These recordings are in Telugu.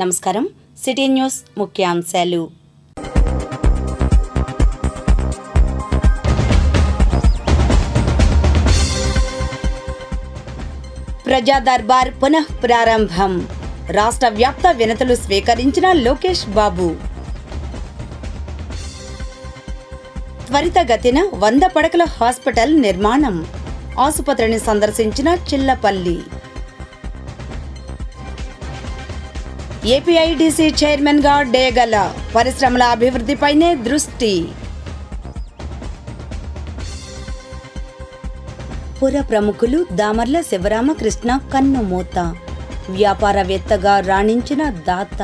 నమస్కారం. సిటీ న్యూస్ ముఖ్యాంశాలు. ప్రజా దర్బార్ పునః ప్రారంభం. రాష్ట్ర వ్యాప్త వినతులు స్వీకరించిన లోకేష్ బాబు. త్వరితగతిన 100 పడకల హాస్పిటల్ నిర్మాణం. ఆసుపత్రిని సందర్శించిన చిల్లపల్లి. ఏపీఐడీసీ చైర్మన్ గా డేగల. పరిశ్రమల అభివృద్ధిపైనే దృష్టి. పుర ప్రముఖులు దామర్ల శివరామకృష్ణ కన్నుమూత. వ్యాపారవేత్తగా రాణించిన దాత.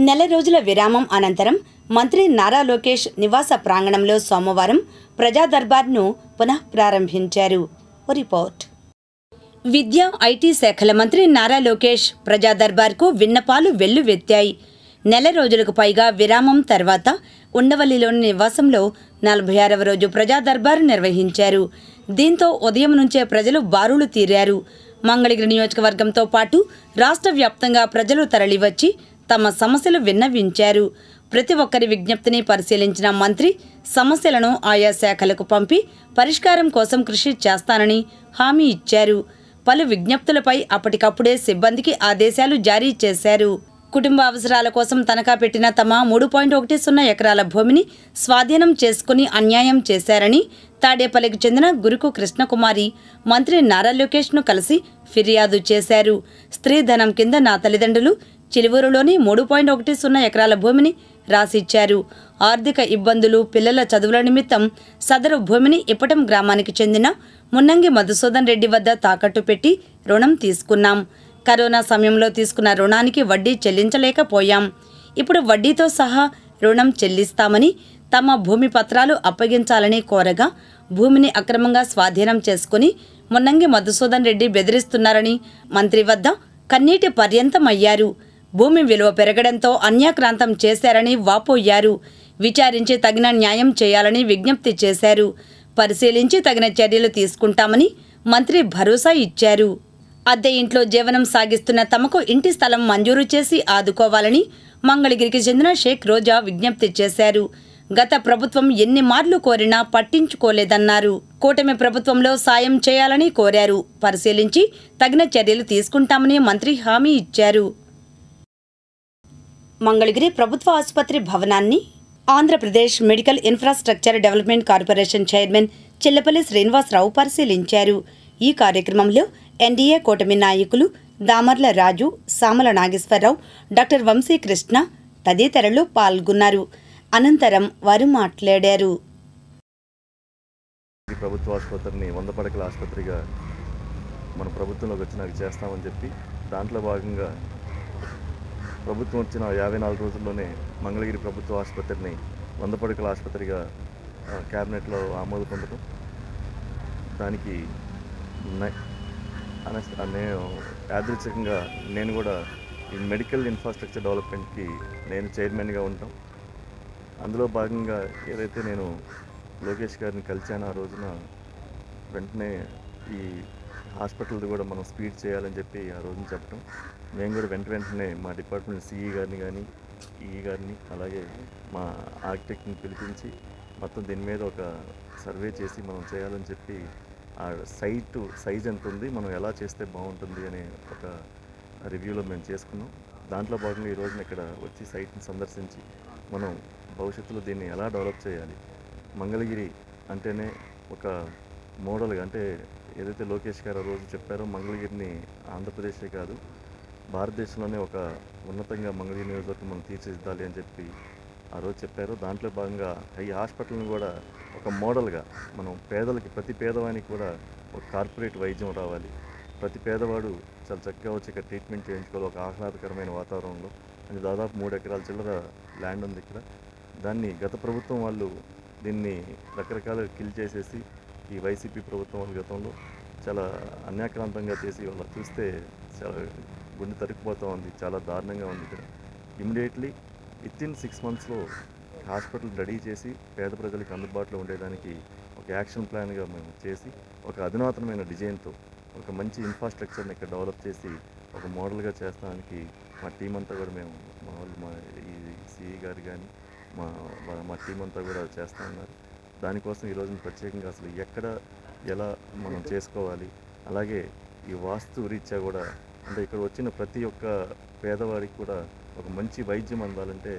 నెల రోజుల విరామం అనంతరం మంత్రి నారా లోకేష్ నివాస ప్రాంగణంలో సోమవారం ప్రజా దర్బార్ను పునః ప్రారంభించారు. రిపోర్ట్. విద్యా ఐటీ శాఖల మంత్రి నారా లోకేష్ ప్రజా దర్బార్కు విన్నపాలు వెల్లువెత్తాయి. నెల రోజులకు పైగా విరామం తర్వాత ఉండవల్లిలోని నివాసంలో 46వ రోజు ప్రజా దర్బారు నిర్వహించారు. దీంతో ఉదయం నుంచే ప్రజలు బారులు తీరారు. మంగళగిరి నియోజకవర్గంతో పాటు రాష్ట్ర వ్యాప్తంగా ప్రజలు తరలివచ్చి తమ సమస్యలు విన్నవించారు. ప్రతి ఒక్కరి విజ్ఞప్తిని పరిశీలించిన మంత్రి సమస్యలను ఆయా శాఖలకు పంపి పరిష్కారం కోసం కృషి చేస్తానని హామీ ఇచ్చారు. పలు విజ్ఞప్తులపై అప్పటికప్పుడే సిబ్బందికి ఆదేశాలు జారీ చేశారు. కుటుంబ అవసరాల కోసం తనఖా పెట్టిన తమ 3.10 ఎకరాల భూమిని స్వాధీనం చేసుకుని అన్యాయం చేశారని తాడేపల్లికి చెందిన గురుకు కృష్ణకుమారి మంత్రి నారా లోకేష్ను కలిసి ఫిర్యాదు చేశారు. స్త్రీధనం కింద నా తల్లిదండ్రులు చిలువూరులోని 3.10 ఎకరాల భూమిని రాసిచ్చారు. ఆర్థిక ఇబ్బందులు, పిల్లల చదువుల నిమిత్తం సదరు భూమిని ఇప్పటం గ్రామానికి చెందిన మున్నంగి మధుసూదన్ రెడ్డి వద్ద తాకట్టు పెట్టి రుణం తీసుకున్నాం. కరోనా సమయంలో తీసుకున్న రుణానికి వడ్డీ చెల్లించలేకపోయాం. ఇప్పుడు వడ్డీతో సహా రుణం చెల్లిస్తామని తమ భూమి పత్రాలు అప్పగించాలని కోరగా భూమిని అక్రమంగా స్వాధీనం చేసుకుని మున్నంగి మధుసూదన్ రెడ్డి బెదిరిస్తున్నారని మంత్రి వద్ద కన్నీటి పర్యంతమయ్యారు. భూమి విలువ పెరగడంతో అన్యాక్రాంతం చేశారని వాపోయారు. విచారించి తగిన న్యాయం చేయాలని విజ్ఞప్తి చేశారు. పరిశీలించి తగిన చర్యలు తీసుకుంటామని మంత్రి భరోసా ఇచ్చారు. అద్దె ఇంట్లో జీవనం సాగిస్తున్న తమకు ఇంటి స్థలం మంజూరు చేసి ఆదుకోవాలని మంగళగిరికి చెందిన షేక్ రోజా విజ్ఞప్తి చేశారు. గత ప్రభుత్వం ఎన్ని మార్లు కోరినా పట్టించుకోలేదన్నారు. కూటమి ప్రభుత్వంలో సాయం చేయాలని కోరారు. పరిశీలించి తగిన చర్యలు తీసుకుంటామని మంత్రి హామీ ఇచ్చారు. మంగళగిరి ప్రభుత్వ ఆసుపత్రి భవనాన్ని Andhra Pradesh medical infrastructure development corporation chairman Chillapalli Srinivasa Rao పరిశీలించారు. ఈ కార్యక్రమంలో ఎన్డీఏ కూటమి నాయకులు దామర్ల రాజు, సామల నాగేశ్వరరావు, డాక్టర్ వంశీకృష్ణ తదితరులు పాల్గొన్నారు. అనంతరం వారు మాట్లాడారు. ప్రభుత్వ ఆసుపత్రిని 100 పడకల ఆసుపత్రిగా మన ప్రభుత్వంలోకి వచ్చినాక చేస్తామని చెప్పి దాంట్లో భాగంగా ప్రభుత్వం వచ్చిన 54 రోజుల్లోనే మంగళగిరి ప్రభుత్వ ఆసుపత్రిని 100 పడకల ఆసుపత్రిగా క్యాబినెట్లో ఆమోదం పొందడం, దానికి నేను యాదృచ్ఛికంగా నేను కూడా ఈ మెడికల్ ఇన్ఫ్రాస్ట్రక్చర్ డెవలప్మెంట్కి నేను చైర్మన్గా ఉంటాం. అందులో భాగంగా ఏదైతే నేను లోకేష్ గారిని కలిశాను ఆ రోజున వెంటనే ఈ హాస్పిటల్ది కూడా మనం స్పీడ్ చేయాలని చెప్పి ఆ రోజున చెప్పడం, మేము కూడా వెంటనే మా డిపార్ట్మెంట్ సిఈ గారిని కానీ ఈఈ గారిని అలాగే మా ఆర్కిటెక్ట్ని పిలిపించి మొత్తం దీని మీద ఒక సర్వే చేసి మనం చేయాలని చెప్పి ఆ సైజ్ ఎంత ఉంది, మనం ఎలా చేస్తే బాగుంటుంది అనే ఒక రివ్యూలో మేము చేసుకున్నాం. దాంట్లో భాగంగా ఈ రోజున ఇక్కడ వచ్చి సైట్ని సందర్శించి మనం భవిష్యత్తులో దీన్ని ఎలా డెవలప్ చేయాలి, మంగళగిరి అంటేనే ఒక మోడల్గా, అంటే ఏదైతే లోకేష్ గారు ఆ రోజు చెప్పారో మంగళగిరిని ఆంధ్రప్రదేశే కాదు భారతదేశంలోనే ఒక ఉన్నతంగా మంగళగిరి నియోజకవర్గం మనం తీర్చిదిద్దాలి అని చెప్పి ఆ రోజు చెప్పారు. దాంట్లో భాగంగా ఈ హాస్పిటల్ని కూడా ఒక మోడల్గా మనం పేదలకి, ప్రతి పేదవానికి కూడా ఒక కార్పొరేట్ వైద్యం రావాలి, ప్రతి పేదవాడు చాలా చక్కగా వచ్చి ఇక్కడ ట్రీట్మెంట్ చేయించుకోవాలి ఒక ఆహ్లాదకరమైన వాతావరణంలో అని. దాదాపు 3 ఎకరాల చిల్లర ల్యాండ్ ఉంది ఇక్కడ. దాన్ని గత ప్రభుత్వం వాళ్ళు దీన్ని రకరకాలుగా కిల్ చేసేసి ఈ వైసీపీ ప్రభుత్వం వాళ్ళ గతంలో చాలా అన్యాక్రాంతంగా చేసి వాళ్ళ చూస్తే చాలా గుండె తరిగిపోతూ ఉంది, చాలా దారుణంగా ఉంది ఇక్కడ. Immediately with in 6 months hospital ready చేసి పేద ప్రజలకు అందుబాటులో ఉండేదానికి ఒక యాక్షన్ ప్లాన్గా మేము చేసి ఒక అధునాతనమైన డిజైన్తో ఒక మంచి ఇన్ఫ్రాస్ట్రక్చర్ని ఇక్కడ డెవలప్ చేసి ఒక మోడల్గా చేస్తానికి మా టీం అంతా కూడా మేము మా ఈ సిఈ గారు కానీ మా టీం అంతా కూడా చేస్తూ ఉన్నారు. దానికోసం ఈరోజు ప్రత్యేకంగా అసలు ఎక్కడ ఎలా మనం చేసుకోవాలి, అలాగే ఈ వాస్తు రీత్యా కూడా అంటే ఇక్కడ వచ్చిన ప్రతి ఒక్క పేదవాడికి కూడా ఒక మంచి వైద్యం అందాలంటే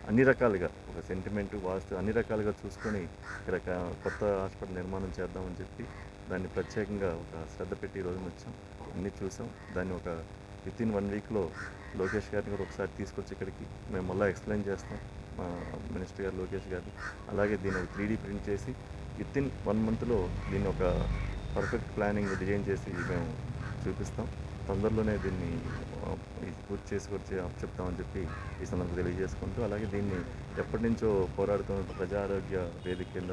అన్ని రకాలుగా ఒక సెంటిమెంట్ వాస్తు అన్ని రకాలుగా చూసుకొని ఇక్కడ కొత్త హాస్పిటల్ నిర్మాణం చేద్దామని చెప్పి దాన్ని ప్రత్యేకంగా ఒక శ్రద్ధ పెట్టి ఈరోజు వచ్చాం, అన్నీ చూసాం. దాన్ని ఒక వితిన్ 1 వీక్లో లోకేష్ గారిని కూడా ఒకసారి తీసుకొచ్చి ఇక్కడికి మేము మళ్ళీ ఎక్స్ప్లెయిన్ చేస్తాం మా మినిస్టర్ గారు లోకేష్ గారు. అలాగే దీన్ని ఒక 3D ప్రింట్ చేసి వితిన్ 1 మంత్లో దీన్ని ఒక పర్ఫెక్ట్ ప్లానింగ్ డిజైన్ చేసి మేము చూపిస్తాం. తొందరలోనే దీన్ని పూర్తి చేసుకొచ్చి చెప్తామని చెప్పి ఈ సందర్భంగా తెలియజేసుకుంటూ, అలాగే దీన్ని ఎప్పటి నుంచో పోరాడుతున్న ప్రజా ఆరోగ్య వేదిక కింద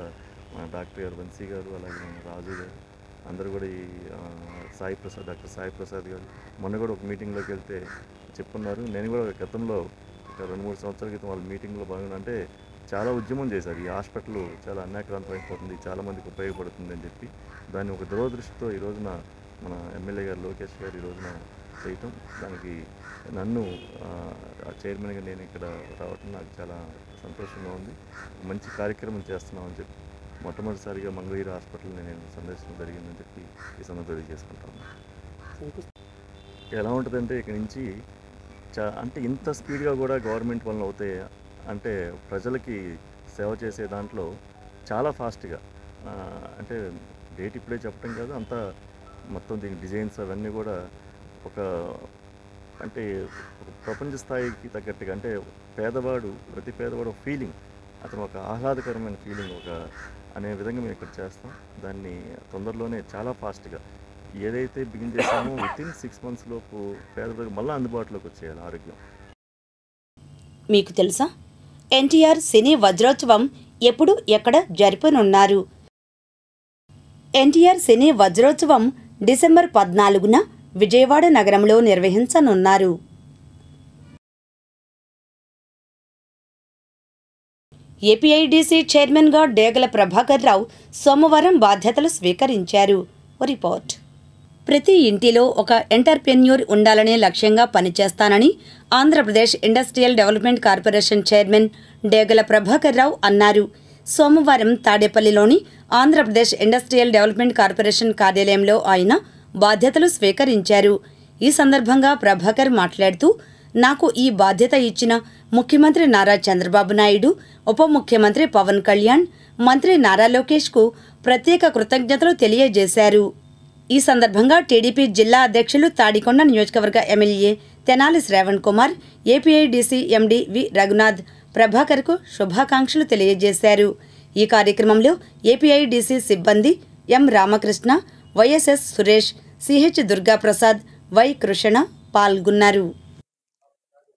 మన డాక్టర్ గారు వంశీ గారు, అలాగే మన రాజు గారు అందరూ కూడా ఈ డాక్టర్ సాయి ప్రసాద్ గారు మొన్న కూడా ఒక మీటింగ్లోకి వెళ్తే చెప్పున్నారు. నేను కూడా గతంలో ఒక 2-3 సంవత్సరాల క్రితం వాళ్ళ మీటింగ్లో భాగంగా అంటే చాలా ఉద్యమం చేశారు. ఈ హాస్పిటల్ చాలా అన్యాక్రాంతం అయిపోతుంది, చాలామందికి ఉపయోగపడుతుంది అని చెప్పి దాన్ని ఒక దురదృష్టితో ఈ రోజున మన ఎమ్మెల్యే గారు లోకేష్ గారు ఈ రోజున చేయటం, దానికి నన్ను చైర్మన్గా నేను ఇక్కడ రావటం నాకు చాలా సంతోషంగా ఉంది. మంచి కార్యక్రమం చేస్తున్నామని చెప్పి మొట్టమొదటిసారిగా మంగళగిరి హాస్పిటల్ని నేను సందర్శించడం జరిగిందని చెప్పి ఈ సందర్భంగా తెలియజేసుకుంటాను. ఎలా ఉంటుందంటే ఇక్కడ నుంచి అంటే ఇంత స్పీడ్గా కూడా గవర్నమెంట్ వలన అవుతాయి అంటే ప్రజలకి సేవ చేసే దాంట్లో చాలా ఫాస్ట్గా అంటే డేట్ ఇప్పుడే చెప్పడం కాదు, అంతా మొత్తం దీని డిజైన్స్ అవన్నీ కూడా ఒక అంటే ఒక ప్రపంచ స్థాయికి తగ్గట్టుగా అంటే ప్రతి పేదవాడు ఒక ఫీలింగ్, అతను ఒక ఆహ్లాదకరమైన ఫీలింగ్ ఒక అనే విధంగా మేము ఇక్కడ చేస్తాం. దాన్ని తొందరలోనే చాలా ఫాస్ట్గా ఏదైతే బిగిన్ చేస్తామో వితిన్ 6 months లోపు పేదవాడికి మళ్ళీ అందుబాటులోకి వచ్చేయాలి ఆరోగ్యం. మీకు తెలుసా, ఎన్టీఆర్ సినీ వజ్రోత్సవం ఎప్పుడు ఎక్కడ జరుపనున్నారు? ఎన్టీఆర్ సినీ వజ్రోత్సవం డిసెంబర్ 14న విజయవాడ నగరంలో నిర్వహించనున్నారు. ఏపీఐడీసీ చైర్మన్గా డేగల ప్రభాకర్ రావు సోమవారం బాధ్యతలు స్వీకరించారు. రిపోర్ట్. ప్రతి ఇంటిలో ఒక ఎంటర్ప్రెన్యూర్ ఉండాలనే లక్ష్యంగా పనిచేస్తానని Andhra Pradesh industrial development corporation chairman Degala Prabhakar Rao అన్నారు. సోమవారం తాడేపల్లిలోని ఆంధ్రప్రదేశ్ ఇండస్ట్రియల్ డెవలప్మెంట్ కార్పొరేషన్ కార్యాలయంలో ఆయన బాధ్యతలు స్వీకరించారు. ఈ సందర్భంగా ప్రభాకర్ మాట్లాడుతూ, నాకు ఈ బాధ్యత ఇచ్చిన ముఖ్యమంత్రి నారా చంద్రబాబు నాయుడు, ఉప ముఖ్యమంత్రి పవన్ కళ్యాణ్, మంత్రి నారా లోకేష్కు ప్రత్యేక కృతజ్ఞతలు తెలియజేశారు. ఈ సందర్భంగా టీడీపీ జిల్లా అధ్యక్షులు తాడికొండ నియోజకవర్గ MLA Tenali Shravan Kumar, APIDC MD V Raghunath ప్రభాకర్కు శుభాకాంక్షలు తెలియజేశారు. ఈ కార్యక్రమంలో ఏపీఐడీసీ సిబ్బంది M Ramakrishna, YSS Suresh, CH Durgaprasad, Y Krishna పాల్గొన్నారు.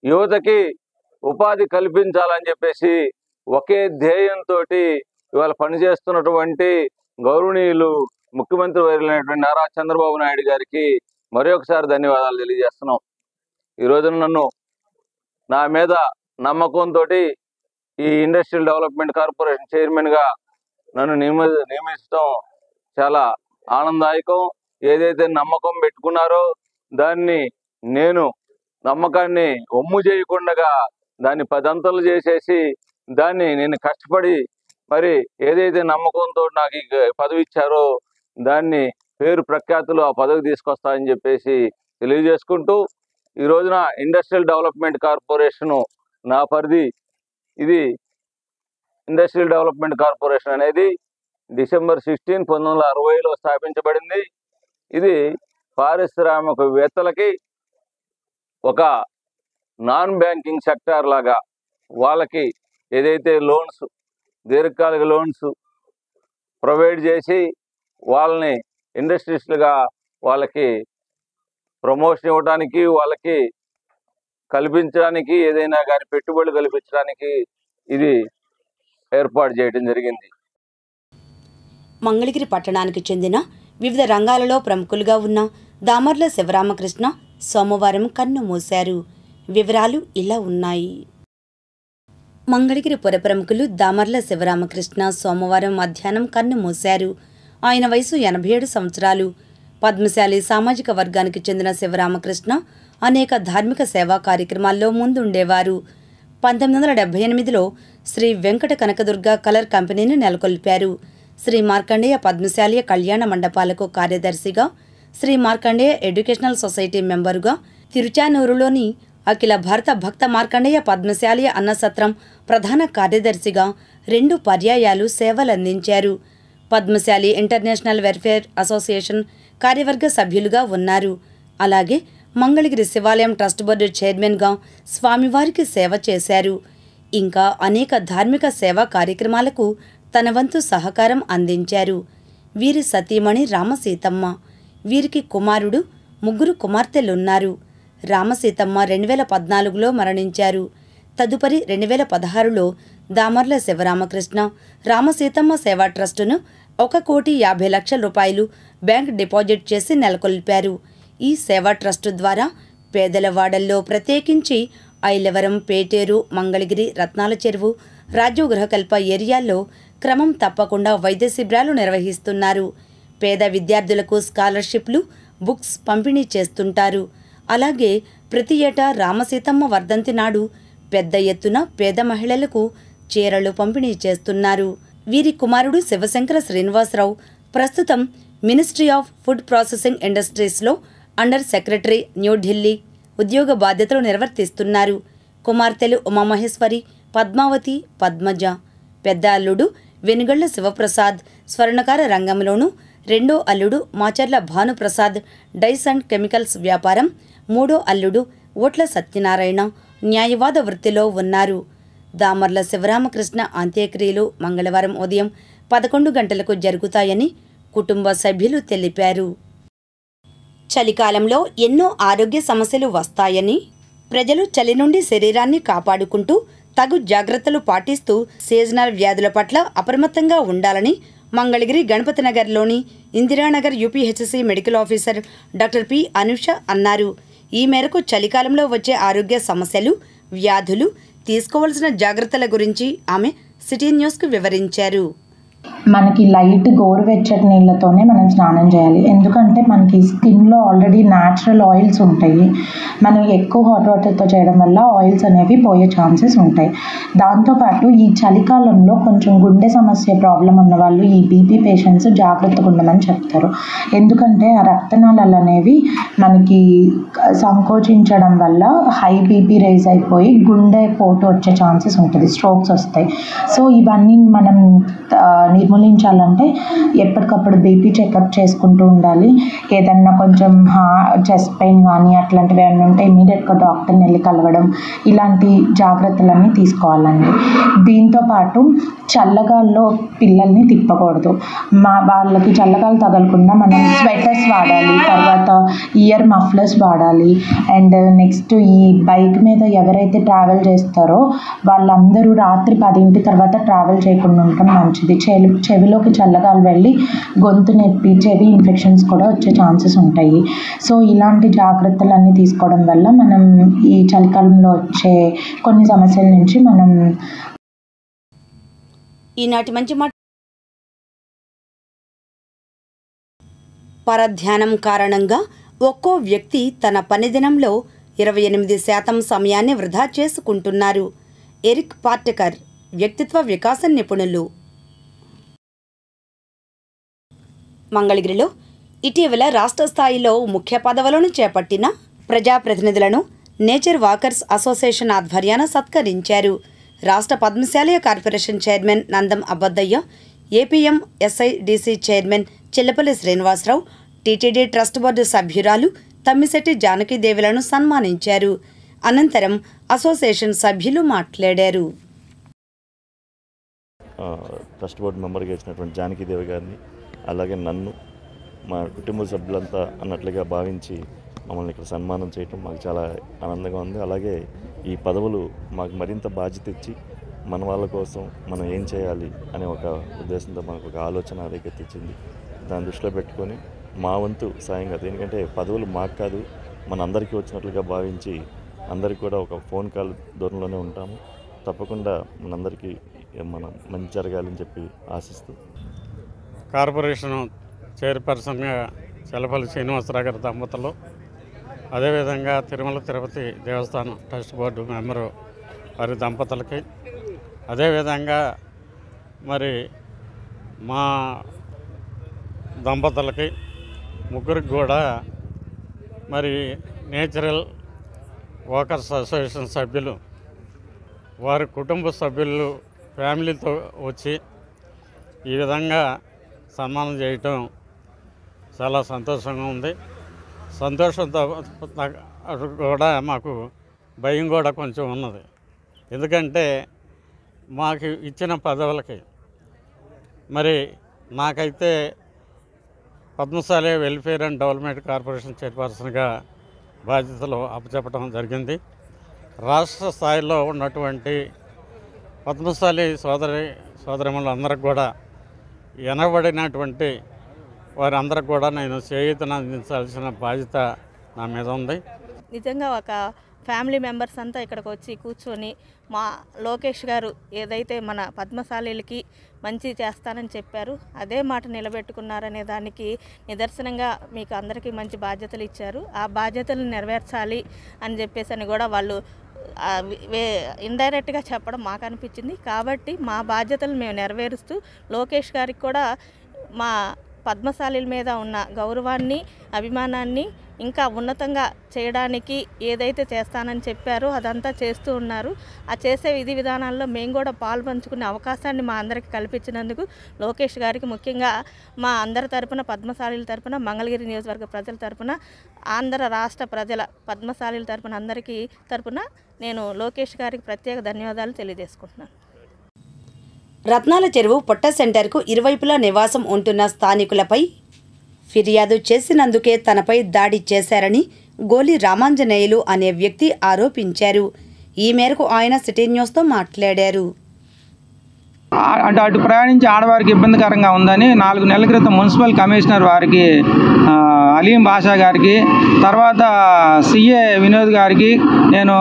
యువతకి ఉపాధి కల్పించాలని చెప్పేసి ఒకే ధ్యేయంతో ఇవాళ పనిచేస్తున్నటువంటి గౌరవనీయులు ముఖ్యమంత్రి వర్యులైనటువంటి నారా చంద్రబాబు నాయుడు గారికి మరొకసారి ధన్యవాదాలు తెలియజేస్తున్నాం. ఈ రోజున నన్ను నా మీద నమ్మకంతో ఈ ఇండస్ట్రియల్ డెవలప్మెంట్ కార్పొరేషన్ చైర్మన్గా నన్ను నియమించడం చాలా ఆనందదాయకం. ఏదైతే నమ్మకం పెట్టుకున్నారో దాన్ని నేను నమ్మకాన్ని ఒమ్ము చేయకుండా దాన్ని 10 అంతలు చేసేసి దాన్ని నేను కష్టపడి మరి ఏదైతే నమ్మకంతో నాకు ఈ పదవి ఇచ్చారో దాన్ని పేరు ప్రఖ్యాతులు ఆ పదవి తీసుకొస్తానని చెప్పేసి తెలియజేసుకుంటూ, ఈ రోజున ఇండస్ట్రియల్ డెవలప్మెంట్ కార్పొరేషను నా పరిధి. ఇది ఇండస్ట్రియల్ డెవలప్మెంట్ కార్పొరేషన్ అనేది డిసెంబర్ 16, 1960లో స్థాపించబడింది. ఇది పారిశ్రామికవేత్తలకి ఒక నాన్ బ్యాంకింగ్ సెక్టార్ లాగా వాళ్ళకి ఏదైతే లోన్స్, దీర్ఘకాలిక లోన్స్ ప్రొవైడ్ చేసి వాళ్ళని ఇండస్ట్రీస్లుగా వాళ్ళకి ప్రమోషన్ ఇవ్వడానికి, వాళ్ళకి కల్పించడానికి, ఏదైనా కానీ పెట్టుబడులు కల్పించడానికి ఇది ఏర్పాటు చేయడం జరిగింది. మంగళగిరి పట్టణానికి చెందిన వివిధ రంగాలలో ప్రముఖులుగా ఉన్న దామర్ల శివరామకృష్ణ సోమవారం కన్ను మూశారు. వివరాలు ఇలా ఉన్నాయి. మంగళగిరి పుర ప్రముఖులు దామర్ల శివరామకృష్ణ సోమవారం మధ్యాహ్నం కన్నుమూశారు. ఆయన వయసు 87 సంవత్సరాలు. పద్మశాలి సామాజిక వర్గానికి చెందిన శివరామకృష్ణ అనేక ధార్మిక సేవా కార్యక్రమాల్లో ముందుండేవారు. 1978లో శ్రీ వెంకట కనకదుర్గ కలర్ కంపెనీని నెలకొల్పారు. శ్రీ మార్కండేయ పద్మశాలియ కళ్యాణ మండపాలకు కార్యదర్శిగా, శ్రీ మార్కండేయ ఎడ్యుకేషనల్ సొసైటీ మెంబరుగా, తిరుచానూరులోని అఖిల భారత భక్త మార్కండేయ పద్మశాలియ అన్నసత్రం ప్రధాన కార్యదర్శిగా 2 పర్యాయాలు సేవలందించారు. పద్మశాలి ఇంటర్నేషనల్ వెల్ఫేర్ అసోసియేషన్ కార్యవర్గ సభ్యులుగా ఉన్నారు. అలాగే మంగళగిరి శివాలయం ట్రస్ట్ బోర్డు చైర్మన్గా స్వామివారికి సేవ చేశారు. ఇంకా అనేక ధార్మిక సేవా కార్యక్రమాలకు తన వంతు సహకారం అందించారు. వీరి సతీమణి రామసీతమ్మ. వీరికి కుమారుడు, 3 కుమార్తెలున్నారు. రామసీతమ్మ 2014లో మరణించారు. తదుపరి 2016లో దామర్ల శివరామకృష్ణ రామసీతమ్మ సేవా ట్రస్టును 1,50,00,000 రూపాయలు బ్యాంక్ డిపాజిట్ చేసి నెలకొల్పారు. ఈ సేవా ట్రస్టు ద్వారా పేదల వాడల్లో ప్రత్యేకించి ఐలవరం, పేటేరు, మంగళగిరి, రత్నాల చెరువు, రాజీవ్ గృహకల్ప ఏరియాల్లో క్రమం తప్పకుండా వైద్య శిబిరాలు నిర్వహిస్తున్నారు. పేద విద్యార్థులకు స్కాలర్షిప్లు, బుక్స్ పంపిణీ చేస్తుంటారు. అలాగే ప్రతి ఏటా రామసీతమ్మ వర్ధంతి నాడు పెద్ద ఎత్తున పేద మహిళలకు చీరలు పంపిణీ చేస్తున్నారు. వీరి కుమారుడు శివశంకర శ్రీనివాసరావు ప్రస్తుతం మినిస్ట్రీ ఆఫ్ ఫుడ్ ప్రాసెసింగ్ ఇండస్ట్రీస్లో అండర్ సెక్రటరీ, న్యూఢిల్లీ ఉద్యోగ బాధ్యతలు నిర్వర్తిస్తున్నారు. కుమార్తెలు ఉమామహేశ్వరి, పద్మావతి, పద్మజ. పెద్ద అల్లుడు వెనుగళ్ల శివప్రసాద్ స్వర్ణకార రంగంలోనూ, రెండో అల్లుడు Macharla Bhanuprasad dyes and chemicals వ్యాపారం, మూడో అల్లుడు ఓట్ల సత్యనారాయణ న్యాయవాద వృత్తిలో ఉన్నారు. దామర్ల శివరామకృష్ణ అంత్యక్రియలు మంగళవారం ఉదయం 11 గంటలకు జరుగుతాయని కుటుంబ సభ్యులు తెలిపారు. చలికాలంలో ఎన్నో ఆరోగ్య సమస్యలు వస్తాయని, ప్రజలు చలి నుండి శరీరాన్ని కాపాడుకుంటూ తగు జాగ్రత్తలు పాటిస్తూ సీజనల్ వ్యాధుల పట్ల అప్రమత్తంగా ఉండాలని మంగళగిరి గణపతి నగర్లోని Indiranagar UPHC medical officer doctor P. Anusha అన్నారు. ఈ మేరకు చలికాలంలో వచ్చే ఆరోగ్య సమస్యలు, వ్యాధులు, తీసుకోవాల్సిన జాగ్రత్తల గురించి ఆమె సిటీ న్యూస్కు వివరించారు. మనకి లైట్ గోరువెచ్చటి నీళ్ళతోనే మనం స్నానం చేయాలి. ఎందుకంటే మనకి స్కిన్లో ఆల్రెడీ న్యాచురల్ ఆయిల్స్ ఉంటాయి. మనం ఎక్కువ హాట్ వాటర్తో చేయడం వల్ల ఆయిల్స్ అనేవి పోయే ఛాన్సెస్ ఉంటాయి. దాంతోపాటు ఈ చలికాలంలో కొంచెం గుండె సమస్య ప్రాబ్లం ఉన్న వాళ్ళు, ఈ బీపీ పేషెంట్స్ జాగ్రత్తగా ఉండమని చెప్తారు. ఎందుకంటే ఆ రక్తనాళాలు అనేవి మనకి సంకోచించడం వల్ల హై బీపీ రైజ్ అయిపోయి గుండె పోటు వచ్చే ఛాన్సెస్ ఉంటుంది, స్ట్రోక్స్ వస్తాయి. సో ఇవన్నీ మనం నిర్మూలించాలంటే ఎప్పటికప్పుడు బీపీ చెకప్ చేసుకుంటూ ఉండాలి. ఏదన్నా కొంచెం చెస్ట్ పెయిన్ కానీ అట్లాంటివి ఏమైనా ఉంటే ఇమీడియట్గా డాక్టర్ని వెళ్ళి కలవడం, ఇలాంటి జాగ్రత్తలన్నీ తీసుకోవాలండి. దీంతోపాటు చల్లగాల్లో పిల్లల్ని తిప్పకూడదు. వాళ్ళకి చల్లగాలు తగలకుండా మనం స్వెటర్స్ వాడాలి. తర్వాత ఇయర్ మఫ్లర్స్ వాడాలి. అండ్ నెక్స్ట్ ఈ బైక్ మీద ఎవరైతే ట్రావెల్ చేస్తారో వాళ్ళందరూ రాత్రి 10 తర్వాత ట్రావెల్ చేయకుండా ఉండటం మంచిది. చెవిలోకి చల్లగాలు వెళ్ళి గొంతు నొప్పి, చెవి ఇన్ఫెక్షన్స్ కూడా వచ్చే ఛాన్సెస్ ఉంటాయి. సో ఇలాంటి జాగ్రత్తలన్నీ తీసుకోవడం వల్ల మనం ఈ చలికాలంలో వచ్చే కొన్ని సమస్యల నుంచి మనం ఈనాటి మంచి మాట. పరధ్యానం కారణంగా ఒక్కో వ్యక్తి తన పనిదినంలో 28% సమయాన్ని వృధా చేసుకుంటున్నారు. ఎరిక్ పార్టకర్, వ్యక్తిత్వ వికాస నిపుణులు. మంగళగిరిలో ఇటీవల రాష్ట్ర స్థాయిలో ముఖ్య పదవులను చేపట్టిన ప్రజాప్రతినిధులను నేచర్ వాకర్స్ అసోసియేషన్ ఆధ్వర్యాన సత్కరించారు. రాష్ట్ర పద్మశాలియ corporation chairman Nandam Abbaddaiah, APM SIDC chairman Chillapalli Srinivasarao, TTD trust board సభ్యురాలు తమ్మిశెట్టి జానకీదేవులను సన్మానించారు. అనంతరం అసోసియేషన్ సభ్యులు మాట్లాడారు. ట్రస్ట్ బోర్డు మెంబర్గా ఇచ్చినటువంటి జానకీదేవి గారిని, అలాగే నన్ను మా కుటుంబ సభ్యులంతా అన్నట్లుగా భావించి మమ్మల్ని ఇక్కడ సన్మానం చేయటం మాకు చాలా ఆనందంగా ఉంది. అలాగే ఈ పదవులు మాకు మరింత బాధ్యత ఇచ్చి మన వాళ్ళ కోసం మనం ఏం చేయాలి అనే ఒక ఉద్దేశంతో మనకు ఒక ఆలోచన రేకెత్తించింది. దాన్ని దృష్టిలో పెట్టుకొని మా వంతు సాయంగా, ఎందుకంటే పదవులు మాకు కాదు మన అందరికీ వచ్చినట్లుగా భావించి అందరికీ కూడా ఒక ఫోన్ కాల్ దూరంలోనే ఉంటాము. తప్పకుండా మనందరికీ మంచి జరగాలని చెప్పి ఆశిస్తూ కార్పొరేషన్ చైర్పర్సన్గా చెలపల్లి శ్రీనివాసరావు గారి దంపతులు, అదేవిధంగా తిరుమల తిరుపతి దేవస్థానం ట్రస్ట్ బోర్డు మెంబరు వారి దంపతులకి, అదేవిధంగా మరి మా దంపతులకి ముగ్గురికి కూడా మరి నేచురల్ వర్కర్స్ అసోసియేషన్ సభ్యులు వారి కుటుంబ సభ్యులు ఫ్యామిలీతో వచ్చి ఈ విధంగా సన్మానం చేయటం చాలా సంతోషంగా ఉంది. సంతోషంతో కూడా మాకు భయం కూడా కొంచెం ఉన్నది. ఎందుకంటే మాకు ఇచ్చిన పదవులకి మరి నాకైతే Padmasali welfare and development corporation చైర్పర్సన్గా బాధ్యతలు అప్పచెప్పడం జరిగింది. రాష్ట్ర స్థాయిలో ఉన్నటువంటి పద్మశాలి సోదరిమణులందరికీ కూడా ఎనబడినటువంటి వారందరికి కూడా నేను చేయూతను అందించాల్సిన బాధ్యత నా మీద ఉంది. నిజంగా ఒక ఫ్యామిలీ మెంబర్స్ అంతా ఇక్కడికి వచ్చి కూర్చొని మా లోకేష్ గారు ఏదైతే మన పద్మశాలీలకి మంచి చేస్తానని చెప్పారు అదే మాట నిలబెట్టుకున్నారనే దానికి నిదర్శనంగా మీకు అందరికీ మంచి బాధ్యతలు ఇచ్చారు. ఆ బాధ్యతలు నెరవేర్చాలి అని చెప్పేసి కూడా వాళ్ళు ఇండైరెక్ట్గా చెప్పడం మాకు అనిపించింది. కాబట్టి మా బాధ్యతలు మేము నెరవేరుస్తూ లోకేష్ గారికి కూడా మా పద్మశాలీల మీద ఉన్న గౌరవాన్ని, అభిమానాన్ని ఇంకా ఉన్నతంగా చేయడానికి ఏదైతే చేస్తానని చెప్పారో అదంతా చేస్తూ ఉన్నారు. ఆ చేసే విధి విధానాల్లో మేము కూడా పాల్పంచుకునే అవకాశాన్ని మా అందరికీ కల్పించినందుకు లోకేష్ గారికి, ముఖ్యంగా మా అందరి తరపున, పద్మశాలీల తరపున, మంగళగిరి నియోజకవర్గ ప్రజల తరపున, ఆంధ్ర రాష్ట్ర ప్రజల పద్మశాలీల తరపున అందరికీ తరపున నేను లోకేష్ గారికి ప్రత్యేక ధన్యవాదాలు తెలియజేసుకుంటున్నాను. రత్నాల చెరువు పొట్ట సెంటర్కు ఇరువైపులా నివాసం ఉంటున్న స్థానికులపై ఫిర్యాదు చేసినందుకే తనపై దాడి చేశారని గోలి రామాంజనేయులు అనే వ్యక్తి ఆరోపించారు. ఈ మేరకు ఆయన సిటీ న్యూస్తో మాట్లాడారు. అంటే అటు ప్రయాణించి ఆడవారికి ఇబ్బందికరంగా ఉందని 4 నెలల క్రితం మున్సిపల్ కమిషనర్ వారికి అలీం బాషా గారికి, తర్వాత సిఏ వినోద్ గారికి నేను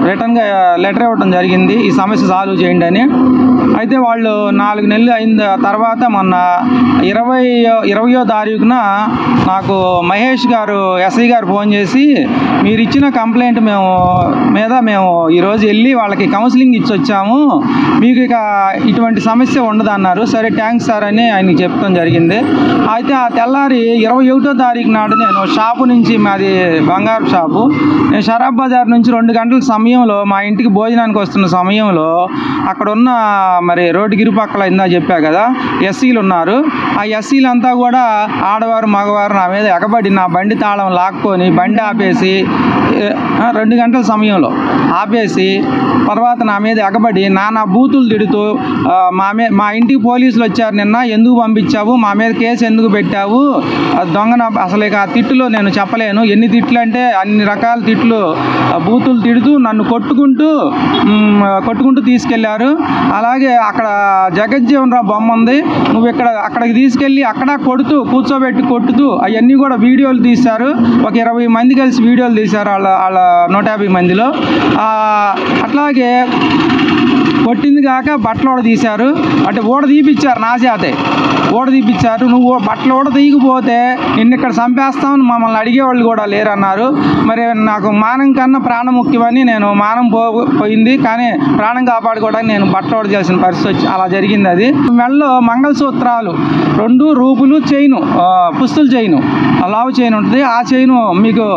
రిటర్న్గా లెటర్ ఇవ్వడం జరిగింది, ఈ సమస్య సాల్వ్ చేయండి అని. అయితే వాళ్ళు 4 నెలలు అయిన తర్వాత మొన్న 20వ తారీఖున నాకు మహేష్ గారు ఎస్ఐ గారు ఫోన్ చేసి మీరు ఇచ్చిన కంప్లైంట్ మేము ఈరోజు వెళ్ళి వాళ్ళకి కౌన్సిలింగ్ ఇచ్చి వచ్చాము, మీకు ఇక ఇటువంటి సమస్య ఉండదు అన్నారు. సరే థ్యాంక్స్ సార్ అని ఆయనకి చెప్పడం జరిగింది. అయితే ఆ తెల్లారి 21వ తారీఖు నాడు నేను షాపు నుంచి, మాది బంగారు షాపు, నేను షరాబ్ బజార్ నుంచి 2 గంటల సమయంలో మా ఇంటికి భోజనానికి వస్తున్న సమయంలో అక్కడ ఉన్న మరి రోడ్డుకి ఇరుపక్కల ఇందా చెప్పా కదా ఎస్సీలు ఉన్నారు. ఆ ఎస్సీలు అంతా కూడా ఆడవారు మగవారు నా మీద ఎగబడి నా బండి తాళం లాక్కొని బండి ఆపేసి 2 గంటల సమయంలో ఆపేసి తర్వాత నా మీద ఎగబడి నానా బూతులు తిడుతూ మా ఇంటికి పోలీసులు వచ్చారు నిన్న, ఎందుకు పంపించావు, మా మీద కేసు ఎందుకు పెట్టావు, దొంగన అసలు ఇక ఆ తిట్టులో నేను చెప్పలేను ఎన్ని తిట్లు అంటే అన్ని రకాల తిట్లు, బూతులు తిడుతూ నన్ను కొట్టుకుంటూ తీసుకెళ్లారు. అలాగే అక్కడ జగజ్జీవన్ రావు బొమ్మ ఉంది, నువ్వు అక్కడికి తీసుకెళ్ళి అక్కడ కూర్చోబెట్టి కొట్టుతూ అవన్నీ కూడా వీడియోలు తీశారు. ఒక 20 మంది కలిసి వీడియోలు తీశారు వాళ్ళ 150 మందిలో. అట్లాగే కొట్టింది కాక బట్టలు కూడా తీశారు, అంటే ఓడ తీపిచ్చారు, నా చేతే ఓడ తీపిచ్చారు. నువ్వు బట్టలు ఓడ తీయకపోతే నిన్ను ఇక్కడ చంపేస్తామని మమ్మల్ని అడిగేవాళ్ళు కూడా లేరన్నారు. మరి నాకు మానం కన్నా ప్రాణం ముఖ్యమని నేను మానం పోయింది, కానీ ప్రాణం కాపాడుకోవడానికి నేను బట్టలు ఓడ చేయాల్సిన పరిస్థితి వచ్చి అలా జరిగింది. అది మెడలో మంగళసూత్రాలు 2 రూపులు, చైను, పుస్తుల చైను, లావు చైన్ ఉంటుంది. ఆ చైను మీకు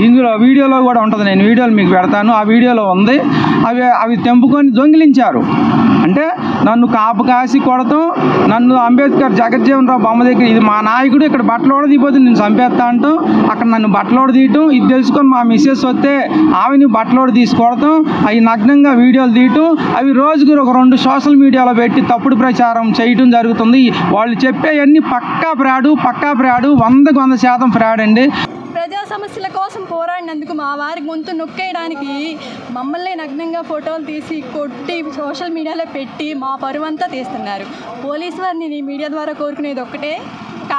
ఇందులో వీడియోలో కూడా ఉంటుంది, నేను వీడియోలు మీకు పెడతాను, ఆ వీడియోలో ఉంది. అవి తెంపుకొని దొంగిలించారు. అంటే నన్ను కాపు కాసి కొడతాం, నన్ను అంబేద్కర్ జగజ్జీవన్ రావు బొమ్మ దగ్గర ఇది మా నాయకుడు ఇక్కడ బట్టలోడ తీయపోతే నేను చంపేస్తా అంటాం, అక్కడ నన్ను బట్టలోడ తీయటం, ఇది తెలుసుకొని మా మిస్సెస్ వస్తే ఆమెని బట్టలోడ తీసి కొడతాం, అవి నగ్నంగా వీడియోలు తీయటం, అవి రోజుకు ఒక 2 సోషల్ మీడియాలో పెట్టి తప్పుడు ప్రచారం చేయటం జరుగుతుంది. వాళ్ళు చెప్పేవన్నీ పక్కా ఫ్రాడు 100కు 100% ఫ్రాడ్ అండి. ప్రజా సమస్యల కోసం పోరాడినందుకు మా వారి గొంతు నొక్కేయడానికి మమ్మల్ని నగ్నంగా ఫోటోలు తీసి కొట్టి సోషల్ మీడియాలో పెట్టి మా పరువంతా తీస్తున్నారు. పోలీసు వారిని మీడియా ద్వారా కోరుకునేది ఒక్కటే,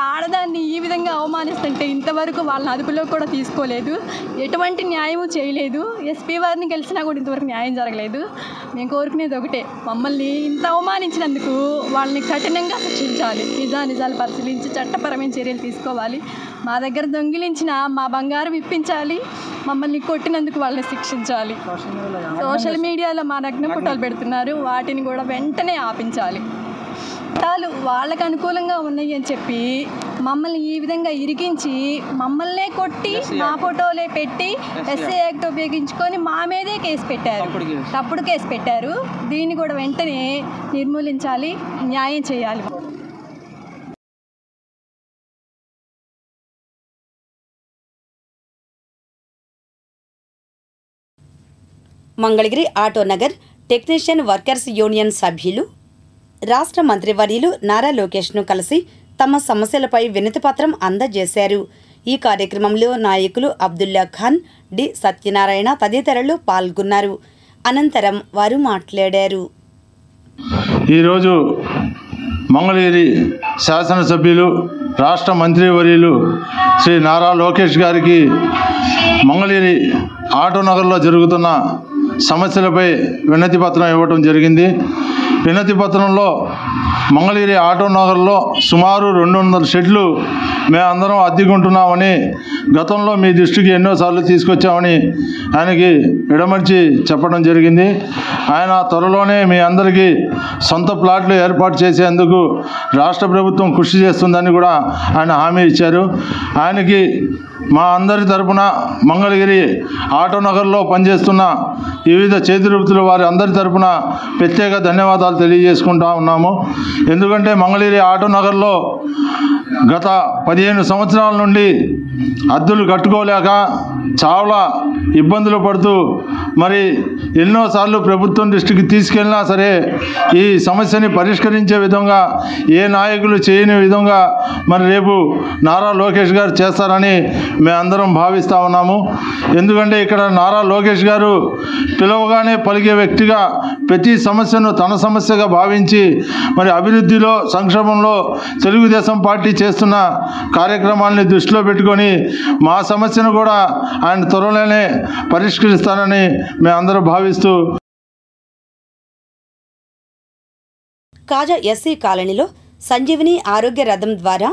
ఆడదాన్ని ఈ విధంగా అవమానిస్తుంటే ఇంతవరకు వాళ్ళని అదుపులో కూడా తీసుకోలేదు, ఎటువంటి న్యాయము చేయలేదు. ఎస్పీ వారిని కలిసినా కూడా ఇంతవరకు న్యాయం జరగలేదు. మేము కోరుకునేది ఒకటే, మమ్మల్ని ఇంత అవమానించినందుకు వాళ్ళని కఠినంగా శిక్షించాలి. నిజాలు పరిశీలించి చట్టపరమైన చర్యలు తీసుకోవాలి. మా దగ్గర దొంగిలించిన మా బంగారం ఇప్పించాలి. మమ్మల్ని కొట్టినందుకు వాళ్ళని శిక్షించాలి. సోషల్ మీడియాలో మా నగ్న ఫోటోలు పెడుతున్నారు, వాటిని కూడా వెంటనే ఆపించాలి. చట్టాలు వాళ్ళకు అనుకూలంగా ఉన్నాయి అని చెప్పి మమ్మల్ని ఈ విధంగా ఇరికించి మమ్మల్నే కొట్టి మా ఫోటోలే పెట్టి ఎస్ఏ యాక్ట్ ఉపయోగించుకొని మా మీదే కేసు పెట్టారు, తప్పుడు కేసు పెట్టారు. దీన్ని కూడా వెంటనే నిర్మూలించాలి, న్యాయం చేయాలి. Mangalagiri Autonagar technician workers union సభ్యులు రాష్ట్ర మంత్రివర్యులు నారా లోకేష్ను కలిసి తమ సమస్యలపై వినతిపత్రం అందజేశారు. ఈ కార్యక్రమంలో నాయకులు అబ్దుల్లా ఖాన్, డి సత్యనారాయణ తదితరులు పాల్గొన్నారు. అనంతరం వారు మాట్లాడారు. ఈరోజు మంగళగిరి శాసనసభ్యులు రాష్ట్ర మంత్రివర్యులు శ్రీ నారా లోకేష్ గారికి మంగళగిరి ఆటోనగర్లో జరుగుతున్న సమస్యలపై వినతి పత్రం ఇవ్వడం జరిగింది. వినతి పత్రంలో మంగళగిరి ఆటోనగర్లో సుమారు 200 షెడ్లు మేమందరం అద్దెకుంటున్నామని గతంలో మీ దృష్టికి ఎన్నోసార్లు తీసుకొచ్చామని ఆయనకి విడమర్చి చెప్పడం జరిగింది. ఆయన త్వరలోనే మీ అందరికీ సొంత ప్లాట్లు ఏర్పాటు చేసేందుకు రాష్ట్ర ప్రభుత్వం కృషి చేస్తుందని కూడా ఆయన హామీ ఇచ్చారు. ఆయనకి మా అందరి తరపున మంగళగిరి ఆటోనగర్లో పనిచేస్తున్న వివిధ చేతివృత్తుల వారి అందరి తరపున ప్రత్యేక ధన్యవాదాలు తెలియజేసుకుంటా ఉన్నాము. ఎందుకంటే మంగళగిరి ఆటోనగర్లో గత 15 సంవత్సరాల నుండి అద్దెలు కట్టుకోలేక చాలా ఇబ్బందులు పడుతూ మరి ఎన్నోసార్లు ప్రభుత్వం దృష్టికి తీసుకెళ్ళినా సరే ఈ సమస్యని పరిష్కరించే విధంగా ఏ నాయకులు చేయని విధంగా మరి రేపు నారా లోకేష్ గారు చేస్తారని మేమందరం భావిస్తూ ఉన్నాము. ఎందుకంటే ఇక్కడ నారా లోకేష్ గారు పిలవగానే పలికే వ్యక్తిగా ప్రతి సమస్యను తన సమస్యగా భావించి మరి అభివృద్ధిలో సంక్షేమంలో తెలుగుదేశం పార్టీ చేస్తున్న కార్యక్రమాల్ని దృష్టిలో పెట్టుకొని మా సమస్యను కూడా ఆయన త్వరలోనే పరిష్కరిస్తారని మేమందరం భావిస్తూ కాజా ఎస్సీ కాలనీలో సంజీవిని ఆరోగ్య రథం ద్వారా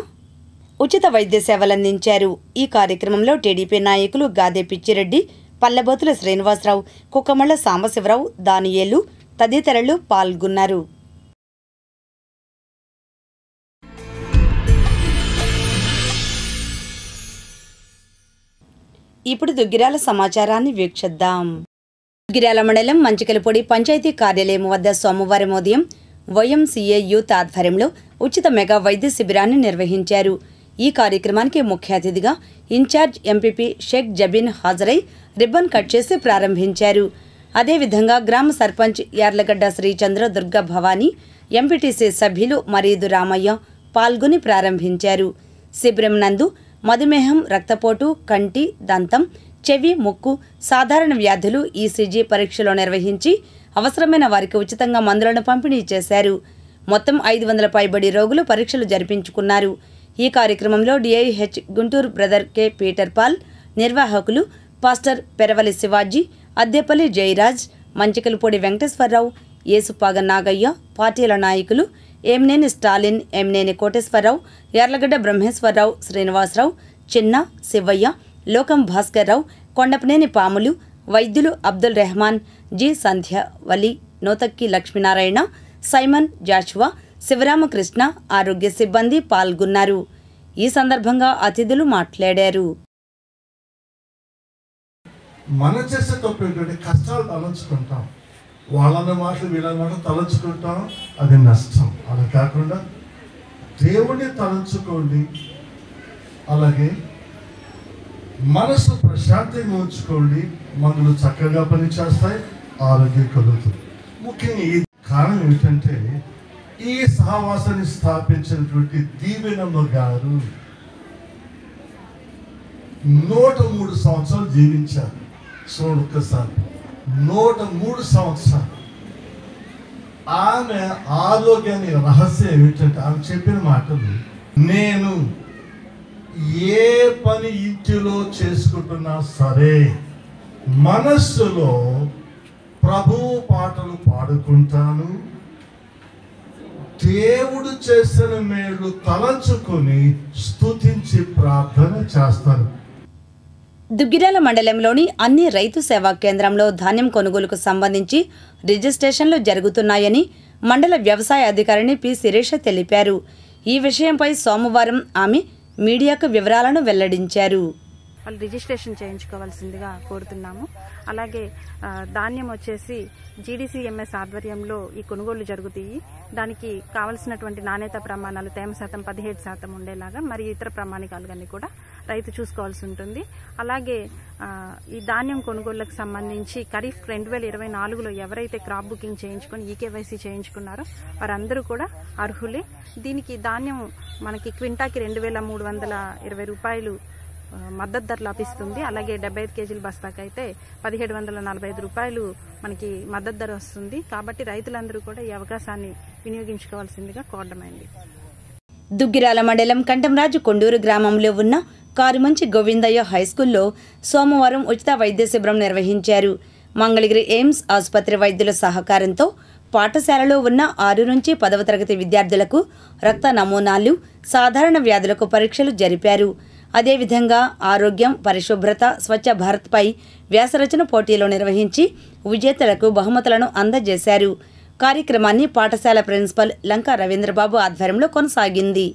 ఉచిత వైద్య సేవలందించారు. ఈ కార్యక్రమంలో టీడీపీ నాయకులు గాదే పిచ్చిరెడ్డి, పల్లెబోతుల శ్రీనివాసరావు, కుక్కమళ్ల సాంబశివరావు, దానియేలు తదితరులు పాల్గొన్నారు. ఇప్పుడు దుగ్గిరాల సమాచారాన్ని వీక్షిద్దాం. దుగ్గిరాల మండలం మంచికలపొడి పంచాయతీ కార్యాలయం వద్ద సోమవారం ఉదయం వైఎంసీఏ యూత్ ఆధ్వర్యంలో ఉచిత మెగా వైద్య శిబిరాన్ని నిర్వహించారు. ఈ కార్యక్రమానికి ముఖ్య అతిథిగా ఇన్ఛార్జ్ ఎంపీపీ షేక్ జబీన్ హాజరై రిబ్బన్ కట్ చేసి ప్రారంభించారు. అదేవిధంగా గ్రామ సర్పంచ్ యార్లగడ్డ శ్రీచంద్ర దుర్గా భవానీ, ఎంపీటీసీ సభ్యులు మరీదు రామయ్య పాల్గొని ప్రారంభించారు. శిబిరం నందు మధుమేహం, రక్తపోటు, కంటి, దంతం, చెవి, ముక్కు, సాధారణ వ్యాధులు ఈసీజీ పరీక్షలు నిర్వహించి అవసరమైన వారికి ఉచితంగా మందులను పంపిణీ చేశారు. మొత్తం 500 పైబడి రోగులు పరీక్షలు జరిపించుకున్నారు. ఈ కార్యక్రమంలో DIH Guntur brother K Peter Paul, నిర్వాహకులు పాస్టర్ పెరవలి శివాజీ, అద్దెపల్లి జయరాజ్, మంచికలపూడి వెంకటేశ్వరరావు, ఏసుపాగ నాగయ్య, పార్టీల నాయకులు ఏమినేని స్టాలిన్, ఎమ్నేని కోటేశ్వరరావు, యార్లగడ్డ బ్రహ్మేశ్వరరావు, శ్రీనివాసరావు, చిన్న, శివయ్య, లోకం భాస్కర్రావు, కొండపనేని పాములు, వైద్యులు అబ్దుల్ రెహమాన్, జి సంధ్య, వలి, నోతక్కి లక్ష్మీనారాయణ, సైమన్, జాషువా, శివరామకృష్ణ, ఆరోగ్య సిబ్బంది పాల్గొన్నారు. ఈ సందర్భంగా అతిథులు మాట్లాడారు. మనం చేసే తప్పు ఏంటంటే కష్టాలు తలంచుకుంటాం, వాళ్ళన్న మాటలు వీళ్ళన్న మాటలు తలంచుకుంటాం, అది నష్టం. అలా కాకుండా దేవుడిని తలంచుకోండి, అలాగే మనసు ప్రశాంతంగా ఉంచుకోండి, మందులు చక్కగా పనిచేస్తాయి, ఆరోగ్యం కలుగుతుంది. ముఖ్యంగా ఈ కారణం ఏమిటంటే ఈ సహవాసాన్ని స్థాపించినటువంటి దీవెనమ్మ గారు 103 సంవత్సరాలు జీవించారు. చూడండి ఒక్కసారి, 103 సంవత్సరాలు. ఆమె ఆరోగ్యాన్ని రహస్యం ఏమిటంటే ఆమె చెప్పిన మాటలు నేను ఏ పని ఇంటిలో చేసుకుంటున్నా సరే మనస్సులో ప్రభు పాటలు పాడుకుంటాను, దేవుడు చేసిన మేలు తలంచుకొని స్తుతించి ప్రార్థన చేస్తాను. దుగ్గిరాల మండలంలోని అన్ని రైతు సేవా కేంద్రంలో ధాన్యం కొనుగోలుకు సంబంధించి రిజిస్ట్రేషన్లు జరుగుతున్నాయని మండల వ్యవసాయ అధికారిని పి శిరీష తెలిపారు. ఈ విషయంపై సోమవారం ఆమె మీడియాకు వివరాలను వెల్లడించారు. వాళ్ళు రిజిస్ట్రేషన్ చేయించుకోవాల్సిందిగా కోరుతున్నాము. అలాగే ధాన్యం వచ్చేసి జీడీసీఎంఎస్ ఆధ్వర్యంలో ఈ కొనుగోళ్లు జరుగుతాయి. దానికి కావలసినటువంటి నాణ్యత ప్రమాణాలు తేమ శాతం 17% ఉండేలాగా మరియు ఇతర ప్రమాణికాలన్నీ కూడా రైతు చూసుకోవాల్సి ఉంటుంది. అలాగే ఈ ధాన్యం కొనుగోళ్లకు సంబంధించి ఖరీఫ్ 2024లో ఎవరైతే క్రాప్ బుకింగ్ చేయించుకొని ఈకేవైసీ చేయించుకున్నారో వారందరూ కూడా అర్హులే. దీనికి ధాన్యం మనకి క్వింటాకి 2320 రూపాయలు మద్దతు ధర లభిస్తుంది. అలాగే 75 కేజీల బస్తాకైతే 1745 రూపాయలు మనకి మద్దతు ధర వస్తుంది. కాబట్టి రైతులందరూ కూడా ఈ అవకాశాన్ని వినియోగించుకోవాల్సిందిగా కోరడమైంది. దుగ్గిరాల మండలం కంటంరాజు కొండూరు గ్రామంలో ఉన్న కారుమంచి గోవిందయ్య హైస్కూల్లో సోమవారం ఉచిత వైద్య శిబిరం నిర్వహించారు. మంగళగిరి ఎయిమ్స్ ఆసుపత్రి వైద్యుల సహకారంతో పాఠశాలలో ఉన్న 6 నుంచి 10వ తరగతి విద్యార్థులకు రక్త నమూనాలు, సాధారణ వ్యాధులకు పరీక్షలు జరిపారు. అదేవిధంగా ఆరోగ్యం, పరిశుభ్రత, స్వచ్ఛ భారత్పై వ్యాసరచన పోటీలు నిర్వహించి విజేతలకు బహుమతులను అందజేశారు. కార్యక్రమాన్ని పాఠశాల ప్రిన్సిపల్ లంకా రవీంద్రబాబు ఆధ్వర్యంలో కొనసాగింది.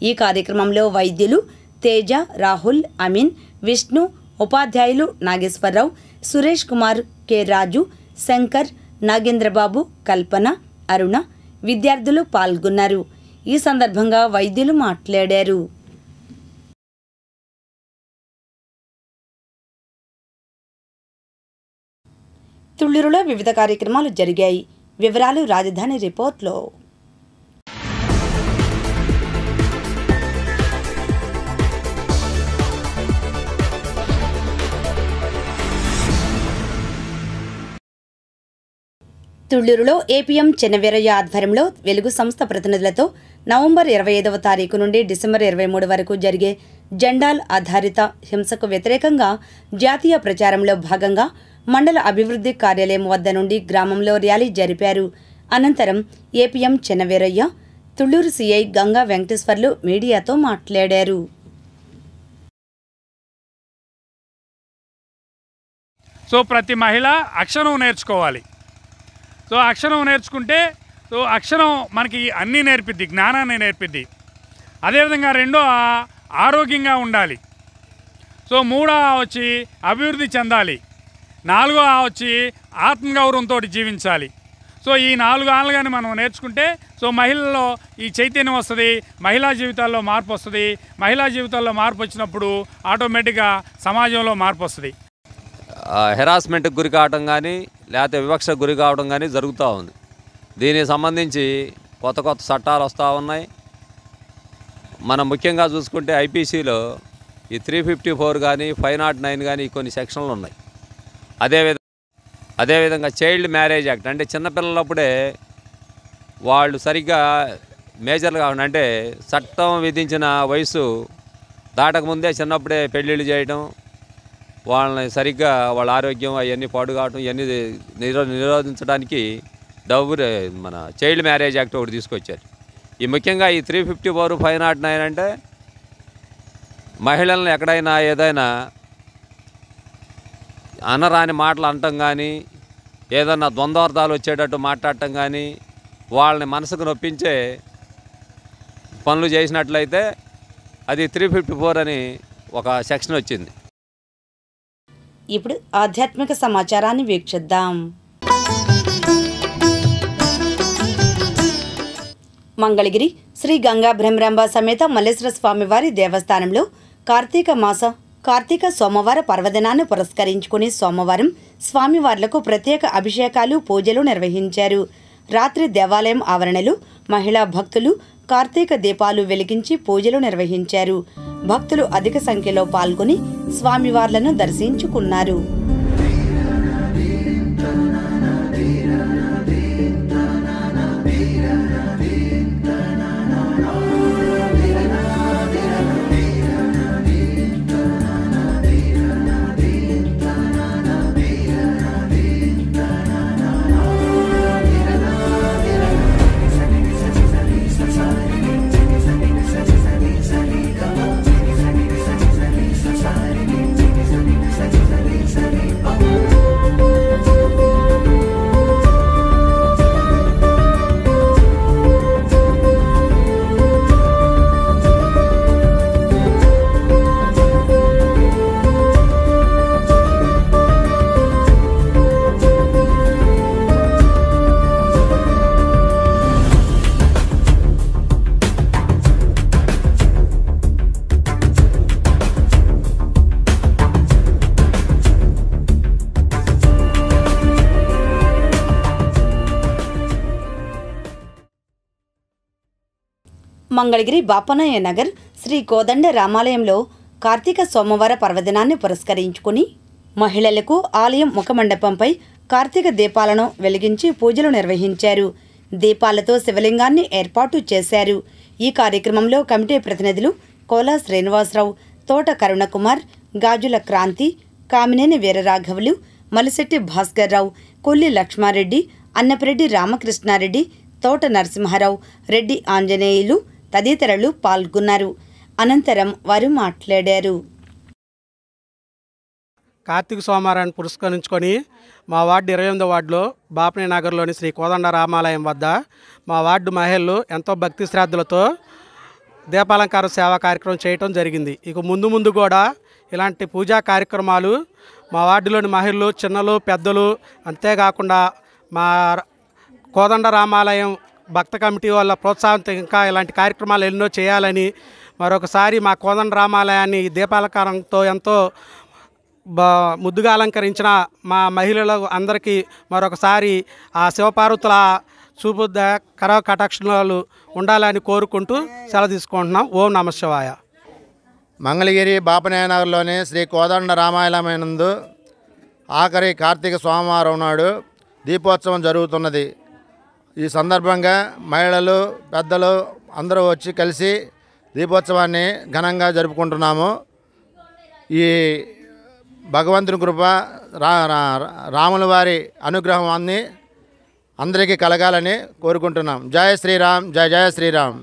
ఈ కార్యక్రమంలో వైద్యులు తేజ, రాహుల్, అమీన్, విష్ణు, ఉపాధ్యాయులు నాగేశ్వరరావు, సురేష్ కుమార్, కె రాజు, శంకర్, నాగేంద్రబాబు, కల్పన, అరుణ, విద్యార్థులు పాల్గొన్నారు. ఈ సందర్భంగా వైద్యులు మాట్లాడారు. తుళ్లూరులో వివిధ కార్యక్రమాలు జరిగాయి. వివరాలు రాజధాని రిపోర్ట్లో. తుళ్లూరులో ఏపీఎం చెన్నవీరయ్య ఆధ్వర్యంలో వెలుగు సంస్థ ప్రతినిధులతో నవంబర్ 25వ తారీఖు నుండి డిసెంబర్ 23 వరకు జరిగే జెండాల్ ఆధారిత హింసకు వ్యతిరేకంగా జాతీయ ప్రచారంలో భాగంగా మండల అభివృద్ధి కార్యాలయం వద్ద నుండి గ్రామంలో ర్యాలీ జరిపారు. అనంతరం ఏపీఎం చెన్నవీరయ్య, తుళ్లూరు సీఐ గంగా వెంకటేశ్వర్లు మీడియాతో మాట్లాడారు. సో ప్రతి మహిళ అక్షరం నేర్చుకోవాలి. సో అక్షరం నేర్చుకుంటే అక్షరం మనకి అన్నీ నేర్పిద్ది, జ్ఞానాన్ని నేర్పిద్ది. అదేవిధంగా రెండో ఆరోగ్యంగా ఉండాలి. సో మూడో వచ్చి అభివృద్ధి చెందాలి. నాలుగో వచ్చి ఆత్మగౌరవంతో జీవించాలి. సో ఈ 4 ఆలు కానీ మనం నేర్చుకుంటే సో మహిళల్లో ఈ చైతన్యం వస్తుంది, మహిళా జీవితాల్లో మార్పు వస్తుంది. మహిళా జీవితాల్లో మార్పు వచ్చినప్పుడు ఆటోమేటిక్గా సమాజంలో మార్పు వస్తుంది. హెరాస్మెంట్కి గురి కావడం కానీ లేకపోతే వివక్షకు గురి కావడం కానీ జరుగుతూ ఉంది. దీనికి సంబంధించి కొత్త కొత్త చట్టాలు వస్తూ ఉన్నాయి. మనం ముఖ్యంగా చూసుకుంటే ఐపీసీలో ఈ 354 కానీ 509 కానీ కొన్ని సెక్షన్లు ఉన్నాయి. అదేవిధంగా చైల్డ్ మ్యారేజ్ యాక్ట్ అంటే చిన్నపిల్లలప్పుడే వాళ్ళు సరిగ్గా మేజర్లు కాకుండా అంటే చట్టం విధించిన వయసు దాటకముందే చిన్నప్పుడే పెళ్ళిళ్ళు చేయడం, వాళ్ళని సరిగ్గా వాళ్ళ ఆరోగ్యం అవన్నీ పాడు కావడం ఇవన్నీ నిరోధించడానికి మన చైల్డ్ మ్యారేజ్ యాక్ట్ ఒకటి తీసుకొచ్చారు. ఈ ముఖ్యంగా ఈ 354, 509 అంటే మహిళలను ఎక్కడైనా ఏదైనా అనరాని మాటలు అనటం కానీ ఏదన్నా ద్వంద్వార్థాలు వచ్చేటట్టు మాట్లాడటం కానీ వాళ్ళని మనసుకు నొప్పించే పనులు చేసినట్లయితే అది 354 అని ఒక సెక్షన్ వచ్చింది. ఇప్పుడు ఆధ్యాత్మిక సమాచారాన్ని వీక్షిద్దాం. మంగళగిరి శ్రీ గంగా బ్రహ్మరాంబ సమేత మల్లేశ్వర స్వామివారి దేవస్థానంలో కార్తీక సోమవార పర్వదినాన్ని పురస్కరించుకుని సోమవారం స్వామివార్లకు ప్రత్యేక అభిషేకాలు, పూజలు నిర్వహించారు. రాత్రి దేవాలయం ఆవరణలో మహిళా భక్తులు కార్తీక దీపాలు వెలిగించి పూజలు నిర్వహించారు. భక్తులు అధిక సంఖ్యలో పాల్గొని స్వామివార్లను దర్శించుకున్నారు. మంగళగిరి బాపనయ్య నగర్ శ్రీ కోదండ రామాలయంలో కార్తీక సోమవార పర్వదినాన్ని పురస్కరించుకుని మహిళలకు ఆలయం ముఖమండపంపై కార్తీక దీపాలను వెలిగించి పూజలు నిర్వహించారు. దీపాలతో శివలింగాన్ని ఏర్పాటు చేశారు. ఈ కార్యక్రమంలో కమిటీ ప్రతినిధులు కోలా శ్రీనివాసరావు, తోట కరుణకుమార్, గాజుల క్రాంతి, కామినేని వీరరాఘవులు, మలిశెట్టి భాస్కర్రావు, కొల్లి లక్ష్మారెడ్డి, అన్నపరెడ్డి రామకృష్ణారెడ్డి, తోట నరసింహారావు, రెడ్డి ఆంజనేయులు తదితరులు పాల్గొన్నారు. అనంతరం వారు మాట్లాడారు. కార్తీక సోమవారాన్ని పురస్కరించుకొని మా వార్డు 28వ వార్డులో బాపనయ్య నగర్లోని శ్రీ కోదండ రామాలయం వద్ద మా వార్డు మహిళలు ఎంతో భక్తి శ్రద్ధలతో దీపాలంకార సేవా కార్యక్రమం చేయటం జరిగింది. ఇక ముందు కూడా ఇలాంటి పూజా కార్యక్రమాలు మా వార్డులోని మహిళలు, చిన్నలు, పెద్దలు, అంతేకాకుండా మా కోదండ రామాలయం భక్త కమిటీ వాళ్ళ ప్రోత్సాహంతో ఇంకా ఇలాంటి కార్యక్రమాలు ఎన్నో చేయాలని మరొకసారి మా కోదండ రామాలయాన్ని దీపాలంకారంతో ఎంతో ముద్దుగా అలంకరించిన మా మహిళల అందరికీ మరొకసారి ఆ శివపార్వతుల చూపు కరవ కటాక్షణాలు ఉండాలని కోరుకుంటూ సెలవు తీసుకుంటున్నాం. ఓం నమ శివాయ. మంగళగిరి బాపనయ్య నగర్లోని శ్రీ కోదండ రామాలయమైనందు ఆఖరి కార్తీక సోమవారం నాడు దీపోత్సవం జరుగుతున్నది. ఈ సందర్భంగా మహిళలు, పెద్దలు అందరూ వచ్చి కలిసి దీపోత్సవాన్ని ఘనంగా జరుపుకుంటున్నాము. ఈ భగవంతుని కృప, రాముల వారి అనుగ్రహం అందరికీ కలగాలని కోరుకుంటున్నాం. జయ శ్రీరామ్, జయ జయ శ్రీరామ్.